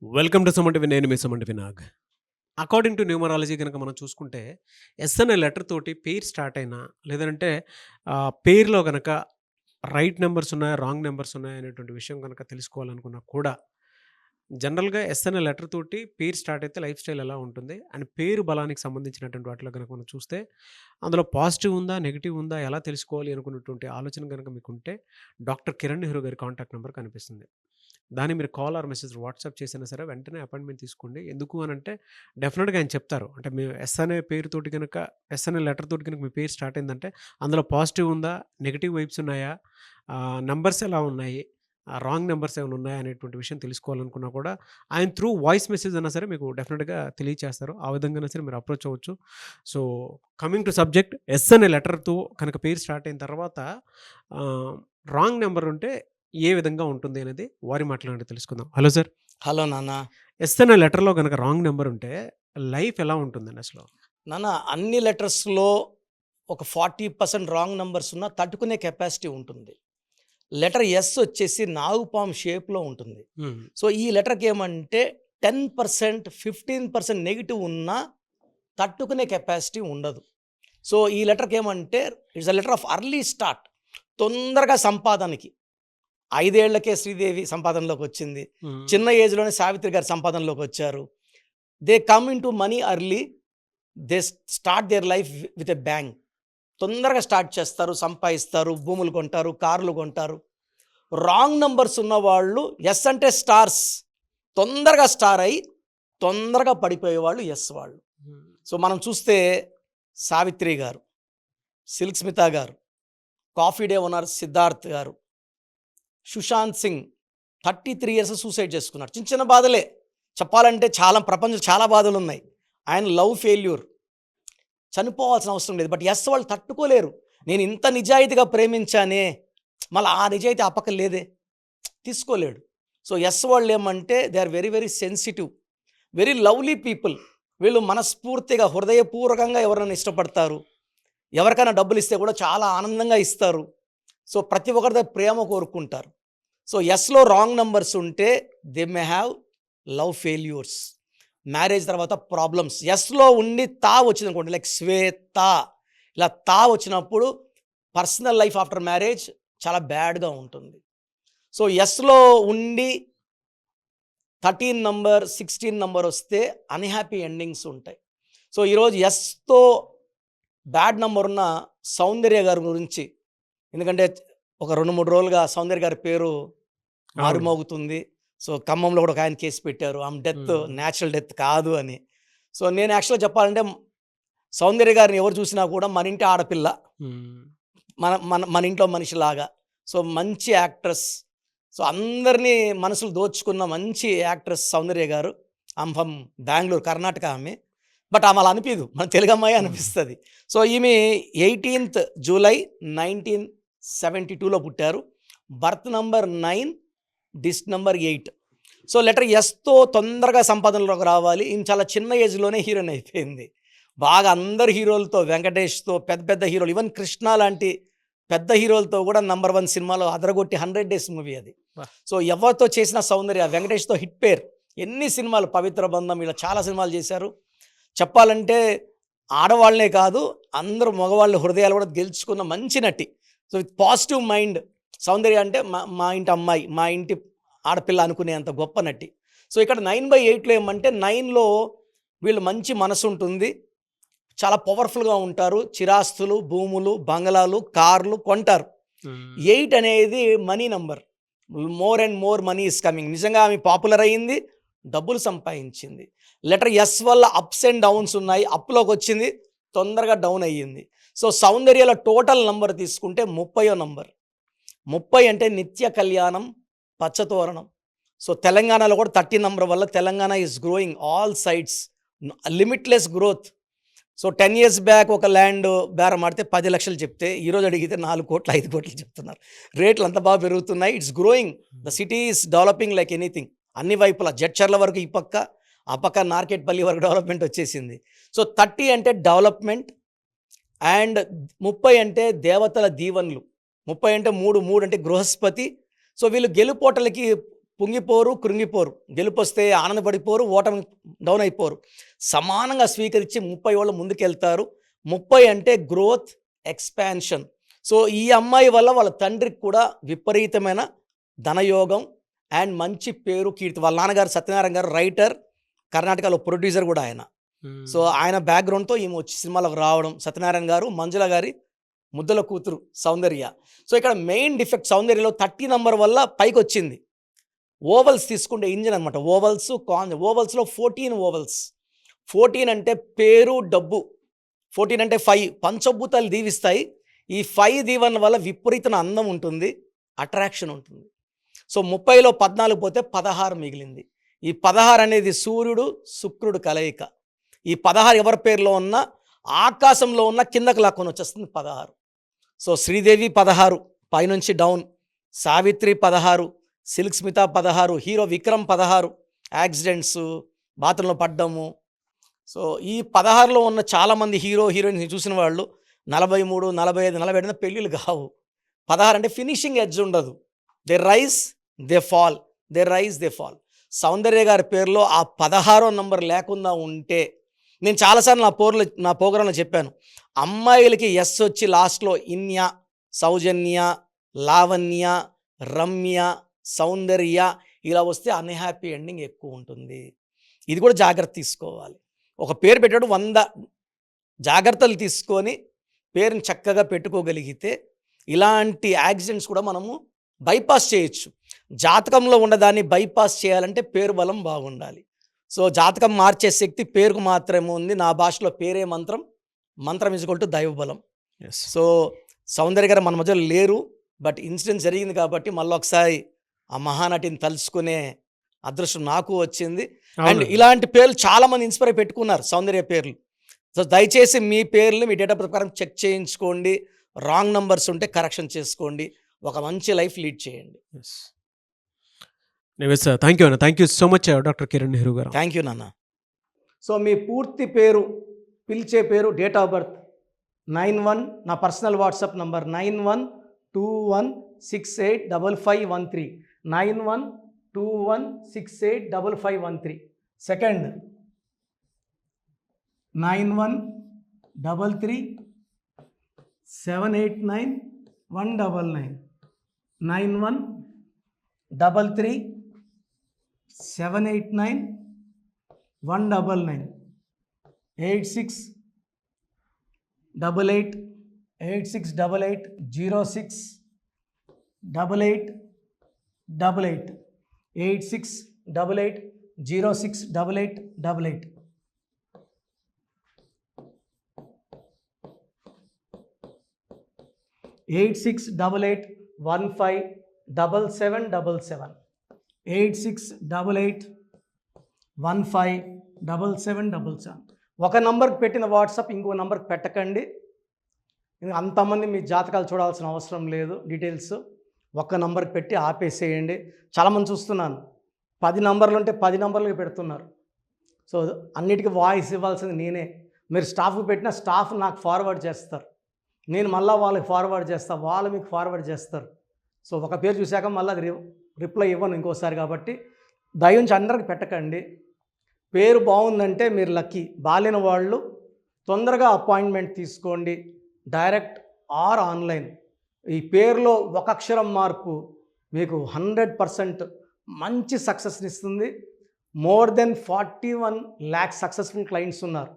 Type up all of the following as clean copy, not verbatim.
Welcome to Suman TV. నేను మీ Suman TV Nag. According to numerology గనక మనం చూసుకుంటే, ఎస్ అనే లెటర్ తోటి పేరు స్టార్ట్ అయినా, లేదంటే పేరులో గనక రైట్ నంబర్స్ ఉన్నాయా, రాంగ్ నంబర్స్ ఉన్నాయా అనేటువంటి విషయం గనక తెలుసుకోవాలనుకున్నా కూడా, జనరల్‌గా ఎస్ అనే లెటర్ తోటి పేరు స్టార్ట్ అయితే లైఫ్ స్టైల్ ఎలా ఉంటుంది? అండ్ పేరు బలానికి సంబంధించినటువంటి వాటిలో గనక మనం చూస్తే, అందులో పాజిటివ్ ఉందా? నెగెటివ్ ఉందా? ఎలా తెలుసుకోవాలి అనుకున్నటువంటి ఆలోచన గనక మీకుంటే, డాక్టర్ కిరణ్ నెహ్రూ గారి కాంటాక్ట్ నంబర్ కనిపిస్తుంది. దాన్ని మీరు కాల్ ఆర్ మెసేజ్ వాట్సాప్ చేసినా సరే వెంటనే అపాయింట్మెంట్ తీసుకోండి. ఎందుకు అనంటే డెఫినిట్‌గా ఆయన చెప్తారు. అంటే మేము ఎస్ అనే పేరుతోటి గనక ఎస్ అనే లెటర్ తోటి గనక మీ పేరు స్టార్ట్ అయిందంటే అందులో పాజిటివ్ ఉందా? నెగెటివ్ వైబ్స్ ఉన్నాయా? నంబర్స్ ఎలా ఉన్నాయి? రాంగ్ నంబర్స్ ఏమైనా ఉన్నాయా? అనేటువంటి విషయం తెలుసుకోవాలనుకున్నా కూడా ఆయన త్రూ వాయిస్ మెసేజ్ అన్నా సరే మీకు డెఫినిట్‌గా తెలియచేస్తారు. ఆ విధంగానే సరే మీరు అప్రోచ్ అవ్వచ్చు. So, coming to subject, S అనే లెటర్‌తో కనుక పేరు స్టార్ట్ అయిన తర్వాత ఆహ్, రాంగ్ నంబర్ ఉంటే ఏ విధంగా ఉంటుంది అనేది వారి మాటలోనే తెలుసుకుందాం. Hello sir. హలో నాన్న. ఎస్ అనే లెటర్‌లో గనక రాంగ్ నంబర్ ఉంటే లైఫ్ ఎలా ఉంటుందండి అసలు? నాన్న, అన్ని లెటర్స్‌లో ఒక 40% రాంగ్ నంబర్స్ ఉన్నా తట్టుకునే కెపాసిటీ ఉంటుంది. లెటర్ ఎస్ వచ్చేసి నాగుపాము షేప్‌లో ఉంటుంది. హ్మ్. సో, ఈ లెటర్‌కి ఏమంటే 10%, 15% నెగెటివ్ ఉన్నా తట్టుకునే కెపాసిటీ ఉండదు. సో, ఈ లెటర్‌కి ఏమంటే it's a letter of early start. తొందరగా సంపాదనకి. 5 ఏళ్లకే శ్రీదేవి సంపాదనలోకి వచ్చింది. హ్మ్. చిన్న ఏజ్‌లోనే సావిత్రి గారు సంపాదనలోకి వచ్చారు. They come into money early. They start their life with a bang. తొందరగా స్టార్ట్ చేస్తారు, సంపాదిస్తారు, భూములు కొంటారు, కార్లు కొంటారు. రాంగ్ నంబర్స్ ఉన్నవాళ్ళు ఎస్ అంటే స్టార్స్. తొందరగా స్టార్ అయ్యి తొందరగా పడిపోయేవాళ్ళు ఎస్ వాళ్ళు. హ్మ్. సో, మనం చూస్తే సావిత్రి గారు, సిల్క్ స్మిత గారు, కాఫీ డే ఓనర్ సిద్ధార్థ్ గారు, సుశాంత్ సింగ్ 33 ఇయర్స్ సూసైడ్ చేసుకున్నాడు. చిన్న చిన్న బాధలే చెప్పాలంటే, ప్రపంచం చాలా బాధలు ఉన్నాయి. ఆయన లవ్ ఫెయిల్యూర్, చనిపోవాల్సిన అవసరం లేదు. బట్ ఎస్ వాళ్ళు తట్టుకోలేరు. నేను ఇంత నిజాయితీగా ప్రేమించానే, మళ్ళీ ఆ నిజాయితీ ఆ పక్కన లేదే, తీసుకోలేడు. సో, ఎస్ వాళ్ళు ఏమంటే they are very very sensitive, very lovely people. వీళ్ళు మనస్ఫూర్తిగా హృదయపూర్వకంగా ఎవరైనా ఇష్టపడతారు. ఎవరికైనా డబ్బులు ఇస్తే కూడా చాలా ఆనందంగా ఇస్తారు. సో, ప్రతి ఒక్కరి దగ్గర ప్రేమ కోరుకుంటారు. సో, ఎస్‌లో రాంగ్ నంబర్స్ ఉంటే they may have love failures. Marriage తర్వాత ప్రాబ్లమ్స్. ఎస్‌లో ఉండి తా వచ్చిందనుకోండి, లైక్ శ్వేత, ఇలా తా వచ్చినప్పుడు పర్సనల్ లైఫ్ ఆఫ్టర్ మ్యారేజ్ చాలా బ్యాడ్‌గా ఉంటుంది. సో, ఎస్‌లో ఉండి 13 నంబర్, 16 నంబర్ వస్తే అన్‌హ్యాపీ ఎండింగ్స్ ఉంటాయి. సో, ఈరోజు ఎస్‌తో బ్యాడ్ నంబర్ ఉన్న సౌందర్య గారి గురించి, ఎందుకంటే ఒక 2, 3 రోజులుగా సౌందర్య గారి పేరు అవును. మారుమోగుతుంది. సో, ఖమ్మంలో కూడా ఒక ఆయన కేసు పెట్టారు. ఆమె డెత్ హ్మ్. న్యాచురల్ డెత్ కాదు అని. సో, నేను యాక్చువల్‌గా చెప్పాలంటే సౌందర్య గారిని ఎవరు చూసినా కూడా మన ఇంటి ఆడపిల్ల, హ్మ్. మన మన మన ఇంట్లో మనిషిలాగా. సో, మంచి యాక్ట్రెస్. సో, అందరినీ మనసులు దోచుకున్న మంచి యాక్ట్రెస్ సౌందర్య గారు. ఆమె ఫ్రమ్ బెంగుళూరు, కర్ణాటక ఆమె. బట్ ఆమె అలా అనిపియదు. మన తెలుగమ్మాయే అనిపిస్తది. సో, ఈమె 18th జూలై 1972లో పుట్టారు. బర్త్ నంబర్ 9, డిస్ట్ నంబర్ 8. సో, లెటర్ ఎస్‌తో తొందరగా సంపాదనలోకి రావాలి. ఈమె చాలా చిన్న ఏజ్‌లోనే హీరోయిన్ అయిపోయింది. బాగా అందరు హీరోలతో, వెంకటేష్‌తో, పెద్ద పెద్ద హీరోలు, ఈవెన్ కృష్ణ లాంటి పెద్ద హీరోలతో కూడా నంబర్ 1 సినిమాలో అదరగొట్టి 100 డేస్ మూవీ అది. అబ్బా! సో, ఎవరితో చేసిన సౌందర్య, వెంకటేష్‌తో హిట్ పేర్. ఎన్ని సినిమాలు, 'పవిత్ర బంధం' ఇలా చాలా సినిమాలు చేశారు. చెప్పాలంటే ఆడవాళ్ళనే కాదు, అందరూ మగవాళ్ళ హృదయాలు కూడా గెలుచుకున్న మంచి నటి. So, with positive mind. Soundarya అంటే మా మా ఇంటి అమ్మాయి, మా ఇంటి ఆడపిల్ల అనుకునేంత గొప్ప నటి. సో, ఇక్కడ 9/8లో ఏమంటే 9లో వీళ్ళు మంచి మనసుంటుంది. చాలా పవర్‌ఫుల్‌గా ఉంటారు. చిరాస్తులు, భూములు, బంగళాలు, కార్లు కొంటారు. హ్మ్. 8 అనేది money number. More and more money is coming. నిజంగా ఆమె పాపులర్ అయింది. డబ్బులు సంపాదించింది. లెటర్ ఎస్ వల్ల అప్స్ అండ్ డౌన్స్ ఉన్నాయి. అప్‌లోకొచ్చింది. తొందరగా డౌన్ అయ్యింది. సో, సౌందర్యలో టోటల్ నంబర్ తీసుకుంటే 30వ నంబర్. 30 అంటే నిత్య కళ్యాణం, పచ్చతోరణం. సో, తెలంగాణలో కూడా 30 నంబర్ వల్ల Telangana is growing all sides. Limitless growth. So, 10 years back ఒక ల్యాండ్ బేరం ఆడితే 10,00,000 చెప్తే, ఈరోజు అడిగితే 4,00,00,000, 5,00,00,000 చెప్తున్నారు. రేట్లు అంత బాగా పెరుగుతున్నాయి. It's growing. The city is developing like anything. అన్ని వైపులా జడ్చర్ల వరకు ఈ పక్క, ఆ పక్క నార్కెట్పల్లి వరకు డెవలప్మెంట్ వచ్చేసింది. సో, 30 అంటే డెవలప్మెంట్. అండ్ 30 అంటే దేవతల దీవెనలు. 30 అంటే 3 అంటే బృహస్పతి. సో, వీళ్ళు గెలుపోటలకి పొంగిపోరు, కృంగిపోరు. గెలుపొస్తే ఆనందపడిపోరు, ఓటమి డౌన్ అయిపోరు. సమానంగా స్వీకరించి 30 ఏళ్ళు ముందుకెళ్తారు. 30 అంటే గ్రోత్, ఎక్స్పాన్షన్. సో ఈ అమ్మాయి వల్ల వాళ్ళ తండ్రికి కూడా విపరీతమైన ధనయోగం అండ్ మంచి పేరు, కీర్తి. వాళ్ళ నాన్నగారు సత్యనారాయణ గారు రైటర్, కర్ణాటకలో ప్రొడ్యూసర్ కూడా ఆయన. సో ఆయన బ్యాక్గ్రౌండ్తో ఈమె వచ్చి సినిమాలకు రావడం. సత్యనారాయణ గారు మంజుల గారి ముద్దల కూతురు సౌందర్య. సో ఇక్కడ మెయిన్ డిఫెక్ట్ సౌందర్యలో 30 నంబర్ వల్ల పైకి వచ్చింది. ఓవల్స్ తీసుకుంటే ఇంజిన్ అనమాట. ఓవల్స్లో 14 ఓవల్స్. 14 అంటే పేరు, డబ్బు. 14 అంటే 5 పంచభూతాలు దీవిస్తాయి. ఈ 5 దీవెన వల్ల విపరీతమైన అందం ఉంటుంది, అట్రాక్షన్ ఉంటుంది. సో 30లో 14 పోతే 16 మిగిలింది. ఈ 16 అనేది సూర్యుడు శుక్రుడు కలయిక. ఈ 16 ఎవరి పేరులో ఉన్నా ఆకాశంలో ఉన్న కిందకు లాక్కొని వచ్చేస్తుంది 16. సో శ్రీదేవి 16 పైనుంచి down, Savitri 16, Silk Smitha 16, hero Vikram 16 accidents, బాత్రూంలో పడ్డము. సో ఈ 16లో ఉన్న చాలామంది హీరో హీరోయిన్స్ చూసిన వాళ్ళు 43, 45, 47 పెళ్ళిళ్ళు కావు. 16 అంటే ఫినిషింగ్ ఎడ్జ్ ఉండదు. They rise, they fall, they rise, they fall. Soundarya గారి పేరులో ఆ 16వ నంబర్ లేకుండా ఉంటే, నేను చాలాసార్లు నా ప్రోగ్రాంలో చెప్పాను, అమ్మాయిలకి ఎస్ వచ్చి లాస్ట్లో ఇన్య, సౌజన్య, లావణ్య, రమ్య, సౌందర్య ఇలా వస్తే అన్హ్యాపీ ఎండింగ్ ఎక్కువ ఉంటుంది. ఇది కూడా జాగ్రత్త తీసుకోవాలి. ఒక పేరు పెట్టాడు 100 జాగ్రత్తలు తీసుకొని పేరుని చక్కగా పెట్టుకోగలిగితే ఇలాంటి యాక్సిడెంట్స్ కూడా మనము బైపాస్ చేయొచ్చు. జాతకంలో ఉన్నదాన్ని బైపాస్ చేయాలంటే పేరు బలం బాగుండాలి. సో జాతకం మార్చే శక్తి పేరుకు మాత్రమే ఉంది. నా భాషలో పేరే మంత్రం, మంత్రం ఈజ్వల్ టు దైవబలం. సో సౌందర్య గారు మన మధ్యలో లేరు, బట్ ఇన్సిడెంట్ జరిగింది కాబట్టి మళ్ళీ ఒకసారి ఆ మహానటిని తలుచుకునే అదృష్టం నాకు వచ్చింది. అండ్ ఇలాంటి పేర్లు చాలామంది ఇన్స్పైర్ పెట్టుకున్నారు సౌందర్య పేర్లు. సో దయచేసి మీ పేర్లు మీ డేట్ ఆఫ్ బర్త్ ప్రకారం చెక్ చేయించుకోండి. రాంగ్ నంబర్స్ ఉంటే కరెక్షన్ చేసుకోండి. ఒక మంచి లైఫ్ లీడ్ చేయండి. థ్యాంక్ యూ అన్న. Thank you so much doctor Kiran Nehru గారు. థ్యాంక్ యూ నాన్న. సో మీ పూర్తి పేరు, పిలిచే పేరు, డేట్ ఆఫ్ బర్త్ 91, నా personal WhatsApp number 9121685513, 9121685513. Second 9133789199, 9133789199, 8688068888, 8688068888. Eight 8688157777, 8688157777. ఒక నంబర్కి పెట్టిన వాట్సాప్ ఇంకో నంబర్కి పెట్టకండి. అంతమంది మీ జాతకాలు చూడాల్సిన అవసరం లేదు. డీటెయిల్స్ ఒక్క నంబర్కి పెట్టి ఆపేసేయండి. చాలామంది చూస్తున్నాను 10 నంబర్లు ఉంటే 10 నంబర్లకి పెడుతున్నారు. సో అన్నిటికీ వాయిస్ ఇవ్వాల్సింది నేనే. మీరు స్టాఫ్కి పెట్టిన స్టాఫ్ నాకు ఫార్వర్డ్ చేస్తారు, నేను మళ్ళీ వాళ్ళకి ఫార్వర్డ్ చేస్తాను, వాళ్ళు మీకు ఫార్వర్డ్ చేస్తారు. సో ఒక పేరు చూశాక మళ్ళీ అది రిప్లై ఇవ్వను ఇంకోసారి. కాబట్టి దయించి అందరికి పెట్టకండి. పేరు బాగుందంటే మీరు లక్కీ. బాలేని వాళ్ళు తొందరగా అపాయింట్మెంట్ తీసుకోండి, డైరెక్ట్ ఆర్ ఆన్లైన్. ఈ పేరులో ఒక అక్షరం మార్పు మీకు 100% మంచి సక్సెస్ని ఇస్తుంది. More than 41 lakhs successful clients ఉన్నారు.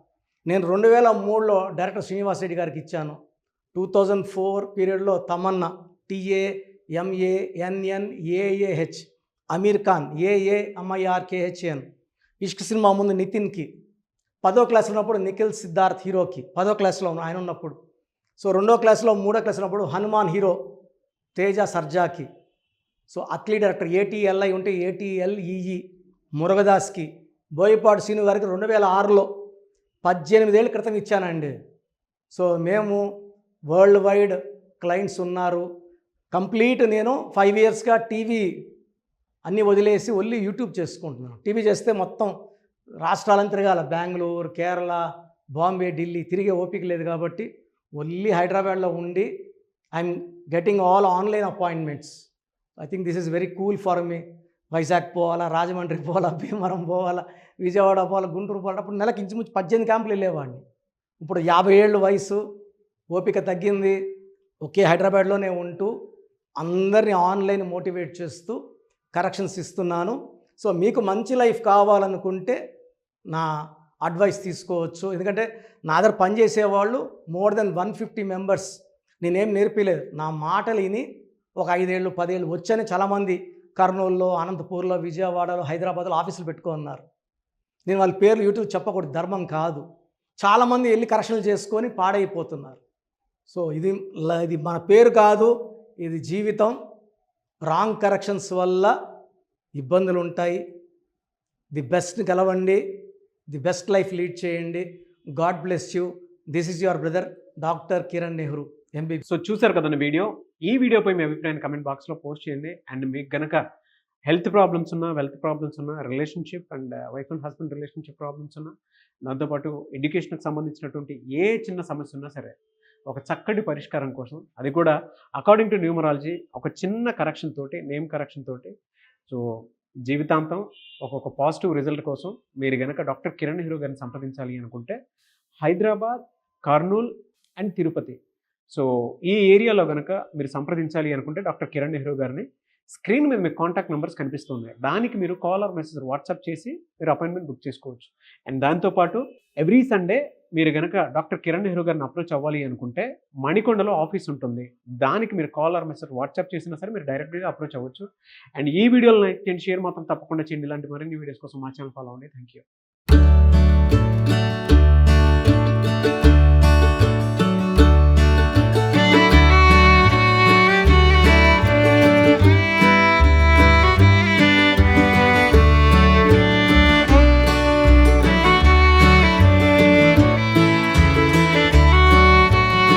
నేను 2003లో డైరెక్టర్ శ్రీనివాస్ రెడ్డి గారికి ఇచ్చాను. 2004 పీరియడ్లో తమన్నా, TAMANNAAH, అమీర్ ఖాన్, AAMIRKHN, ఇష్క్ సినిమా ముందు నితిన్కి, 10వ క్లాస్ ఉన్నప్పుడు నిఖిల్ సిద్ధార్థ్ హీరోకి, 10వ క్లాస్లో ఆయన ఉన్నప్పుడు. సో 2వ క్లాస్లో 3వ క్లాస్ ఉన్నప్పుడు హనుమాన్ హీరో తేజ సర్జాకి. సో అథ్లీ డైరెక్టర్ ATLI ఉంటే ATLEE మురుగదాస్కి, బోయపాటి శ్రీను గారికి 2006లో 18 ఏళ్ళ క్రితం ఇచ్చానండి. సో మేము వరల్డ్ వైడ్ క్లయింట్స్ ఉన్నారు. కంప్లీట్ నేను 5 yearsగా టీవీ అన్నీ వదిలేసి ఓన్లీ యూట్యూబ్ చేసుకుంటున్నాను. టీవీ చేస్తే మొత్తం రాష్ట్రాలను తిరగాల, బెంగళూరు, కేరళ, బాంబే, ఢిల్లీ తిరిగే ఓపిక లేదు. కాబట్టి ఓన్లీ హైదరాబాద్లో ఉండి I'm getting all online appointments. I think this is very cool for me. Vizag పోవాలా, రాజమండ్రి పోవాలా, భీమవరం పోవాలా, విజయవాడ పోవాలా, గుంటూరు పోవాలా. అప్పుడు నెలకి ఇంచుమించు 18 క్యాంపులు వెళ్ళేవాడిని. ఇప్పుడు 50 ఏళ్ళు వయసు, ఓపిక తగ్గింది. ఒకే హైదరాబాద్లోనే ఉంటూ అందరినీ ఆన్లైన్ మోటివేట్ చేస్తూ కరెక్షన్స్ ఇస్తున్నాను. సో మీకు మంచి లైఫ్ కావాలనుకుంటే నా అడ్వైస్ తీసుకోవచ్చు. ఎందుకంటే నా దగ్గర పనిచేసేవాళ్ళు మోర్ దెన్ 150 మెంబర్స్. నేనేం నేర్పిలేదు, నా మాటలు విని ఒక 5 ఏళ్ళు 10 ఏళ్ళు వచ్చని చాలామంది కర్నూలులో, అనంతపూర్లో, విజయవాడలో, హైదరాబాద్లో ఆఫీసులు పెట్టుకున్నారు. నేను వాళ్ళ పేర్లు యూట్యూబ్ చెప్పకూడదు, ధర్మం కాదు. చాలామంది వెళ్ళి కరెక్షన్లు చేసుకొని పాడైపోతున్నారు. సో ఇది మన పేరు కాదు, ఇది జీవితం. రాంగ్ కరెక్షన్స్ వల్ల ఇబ్బందులు ఉంటాయి. ది బెస్ట్ గెలవండి, ది బెస్ట్ లైఫ్ లీడ్ చేయండి. God bless you. This is your brother doctor Kiran Nehru MB. So చూసారు కదండి వీడియో. ఈ వీడియోపై మీ అభిప్రాయాన్ని కమెంట్ బాక్స్లో పోస్ట్ చేయండి. అండ్ మీకు గనక హెల్త్ ప్రాబ్లమ్స్ ఉన్నా, వెల్త్ ప్రాబ్లమ్స్ ఉన్నా, relationship and wife and husband relationship problems ఉన్నా, దాంతోపాటు ఎడ్యుకేషన్కి సంబంధించినటువంటి ఏ చిన్న సమస్య ఉన్నా సరే ఒక చక్కటి పరిష్కారం కోసం, అది కూడా అకార్డింగ్ టు న్యూమరాలజీ, ఒక చిన్న కరెక్షన్ తోటి, నేమ్ కరెక్షన్ తోటి, సో జీవితాంతం ఒక్కొక్క పాజిటివ్ రిజల్ట్ కోసం మీరు కనుక డాక్టర్ కిరణ్ నెహ్రూ గారిని సంప్రదించాలి అనుకుంటే హైదరాబాద్, కర్నూల్ అండ్ తిరుపతి, సో ఈ ఏరియాలో కనుక మీరు సంప్రదించాలి అనుకుంటే డాక్టర్ కిరణ్ నెహ్రూ గారిని స్క్రీన్ మీద మీకు కాంటాక్ట్ నెంబర్స్ కనిపిస్తున్నాయి. దానికి మీరు కాల్ ఆర్ మెసేజ్ వాట్సాప్ చేసి మీరు అపాయింట్మెంట్ బుక్ చేసుకోవచ్చు. అండ్ దాంతోపాటు ఎవ్రీ సండే మీరు కనుక డాక్టర్ కిరణ్ నెహ్రూ గారిని అప్రోచ్ అవ్వాలి అనుకుంటే మణికొండలో ఆఫీస్ ఉంటుంది. దానికి మీరు కాల్ ఆర్ మెసేజ్ వాట్సాప్ చేసినా సరే మీరు డైరెక్ట్గా అప్రోచ్ అవ్వచ్చు. అండ్ ఈ వీడియోలో లైక్ చేయండి, షేర్ మాత్రం తప్పకుండా చేయండి. ఇలాంటి మరిన్ని వీడియోస్ కోసం మా ఛానల్ ఫాలో అవ్వండి. Thank you.